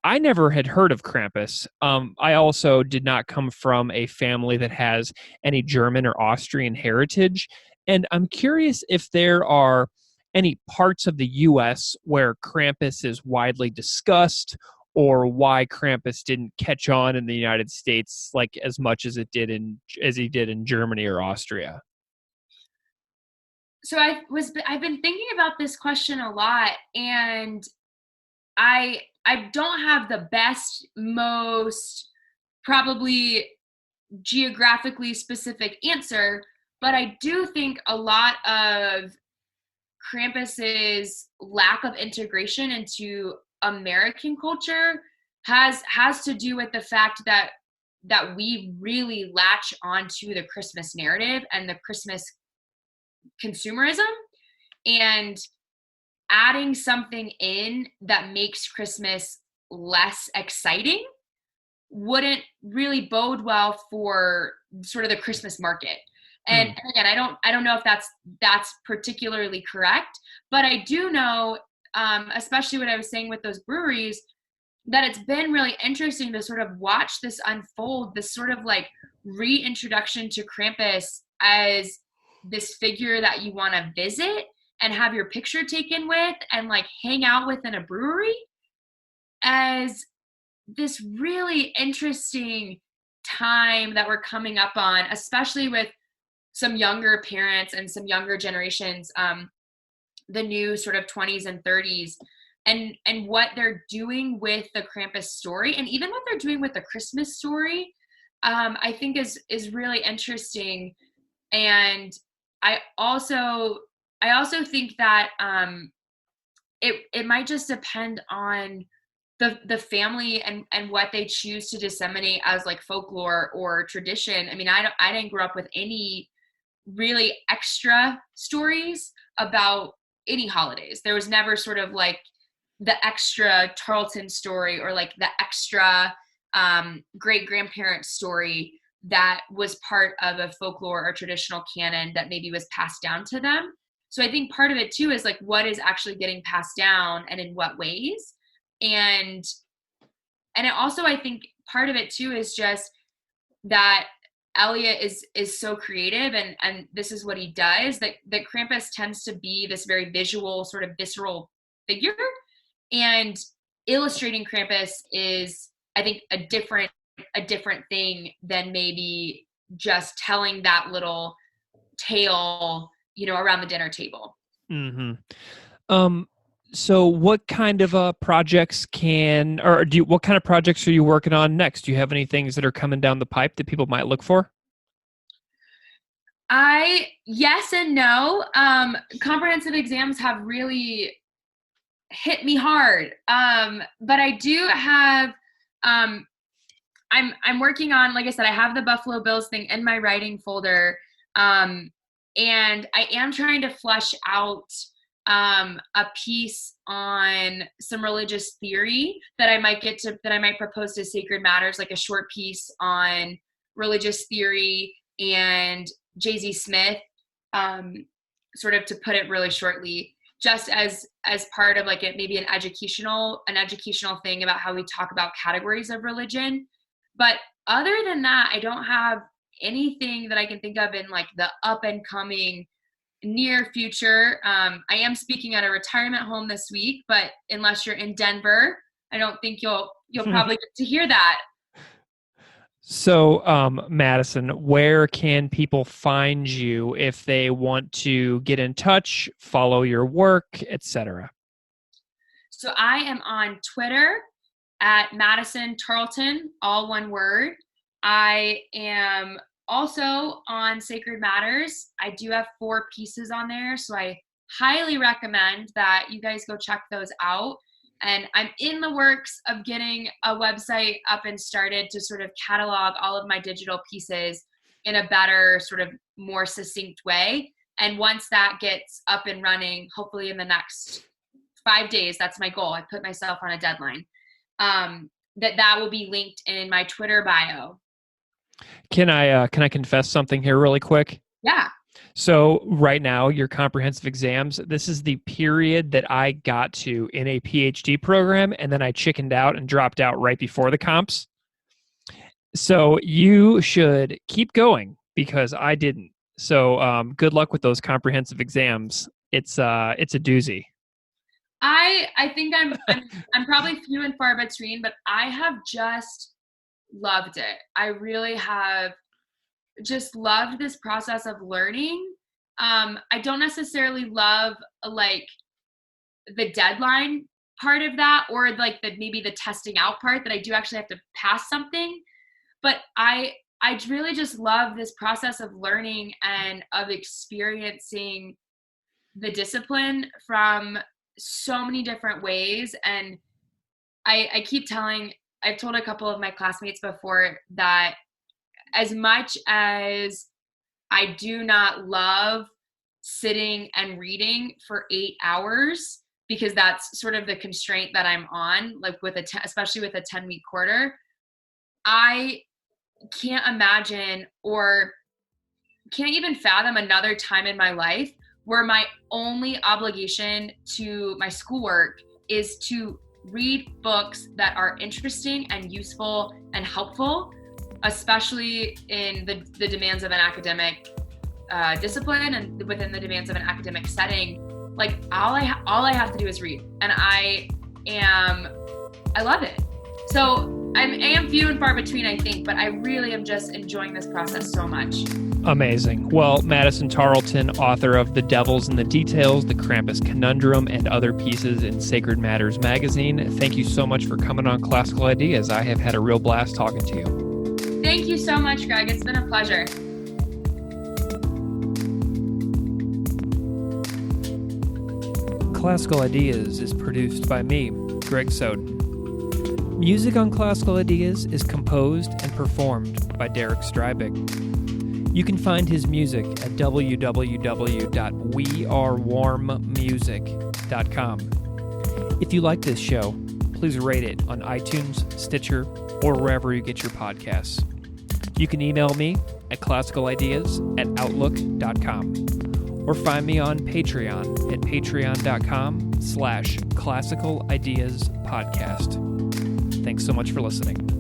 I never had heard of Krampus. I also did not come from a family that has any German or Austrian heritage. And I'm curious if there are any parts of the U.S. where Krampus is widely discussed, or why Krampus didn't catch on in the United States like as much as he did in Germany or Austria. So I've been thinking about this question a lot, and I don't have the best, most probably geographically specific answer, but I do think a lot of Krampus's lack of integration into American culture has to do with the fact that we really latch onto the Christmas narrative and the Christmas consumerism, and adding something in that makes Christmas less exciting wouldn't really bode well for sort of the Christmas market. And again, I don't know if that's particularly correct, but I do know, especially what I was saying with those breweries, that it's been really interesting to sort of watch this unfold, this sort of like reintroduction to Krampus as this figure that you want to visit and have your picture taken with and like hang out with in a brewery, as this really interesting time that we're coming up on, especially with some younger parents and some younger generations, the new sort of 20s and 30s, and what they're doing with the Krampus story, and even what they're doing with the Christmas story, I think is really interesting. And I also think that it might just depend on the family and what they choose to disseminate as like folklore or tradition. I mean, I didn't grow up with any really extra stories about any holidays. There was never sort of like the extra Tarleton story or like the extra great grandparent story that was part of a folklore or traditional canon that maybe was passed down to them. So I think part of it too is like what is actually getting passed down and in what ways. And it also, I think part of it too is just that Elliot is so creative, and this is what he does, that Krampus tends to be this very visual, sort of visceral figure, and illustrating Krampus is, I think, a different thing than maybe just telling that little tale, around the dinner table. So what kind of projects what kind of projects are you working on next? Do you have any things that are coming down the pipe that people might look for? Yes and no. Comprehensive exams have really hit me hard. But I do have, I'm working on, like I said, I have the Buffalo Bills thing in my writing folder. And I am trying to flesh out a piece on some religious theory that I might propose to Sacred Matters, like a short piece on religious theory and J.Z. Smith, sort of to put it really shortly, just as part of like maybe an educational thing about how we talk about categories of religion. But other than that, I don't have anything that I can think of in like the up and coming near future. I am speaking at a retirement home this week, but unless you're in Denver, I don't think you'll probably get to hear that. So, Madison, where can people find you if they want to get in touch, follow your work, etc.? So I am on Twitter at Madison Tarleton, all one word. I am also on Sacred Matters. I do have 4 pieces on there, so I highly recommend that you guys go check those out. And I'm in the works of getting a website up and started to sort of catalog all of my digital pieces in a better, sort of more succinct way. And once that gets up and running, hopefully in the next 5 days, that's my goal. I put myself on a deadline. That will be linked in my Twitter bio. Can I confess something here really quick? Yeah. So right now, your comprehensive exams, this is the period that I got to in a PhD program, and then I chickened out and dropped out right before the comps. So you should keep going because I didn't. So good luck with those comprehensive exams. It's a doozy. I think I'm probably few and far between, but I have just loved it. I really have just loved this process of learning. I don't necessarily love like the deadline part of that, or like maybe the testing out part, that I do actually have to pass something. But I really just love this process of learning and of experiencing the discipline from so many different ways. And I've told a couple of my classmates before that as much as I do not love sitting and reading for 8 hours, because that's sort of the constraint that I'm on, like especially with a 10-week quarter. I can't imagine or can't even fathom another time in my life where my only obligation to my schoolwork is to read books that are interesting and useful and helpful, especially in the demands of an academic discipline and within the demands of an academic setting. Like all I have to do is read, and I love it. So I am few and far between, I think, but I really am just enjoying this process so much. Amazing. Well, Madison Tarleton, author of The Devils and the Details, The Krampus Conundrum, and other pieces in Sacred Matters magazine, thank you so much for coming on Classical Ideas. I have had a real blast talking to you. Thank you so much, Greg. It's been a pleasure. Classical Ideas is produced by me, Greg Soden. Music on Classical Ideas is composed and performed by Derek Strybeck. You can find his music at www.wearewarmmusic.com. If you like this show, please rate it on iTunes, Stitcher, or wherever you get your podcasts. You can email me at classicalideas@outlook.com or find me on Patreon at patreon.com/classicalideaspodcast. Thanks so much for listening.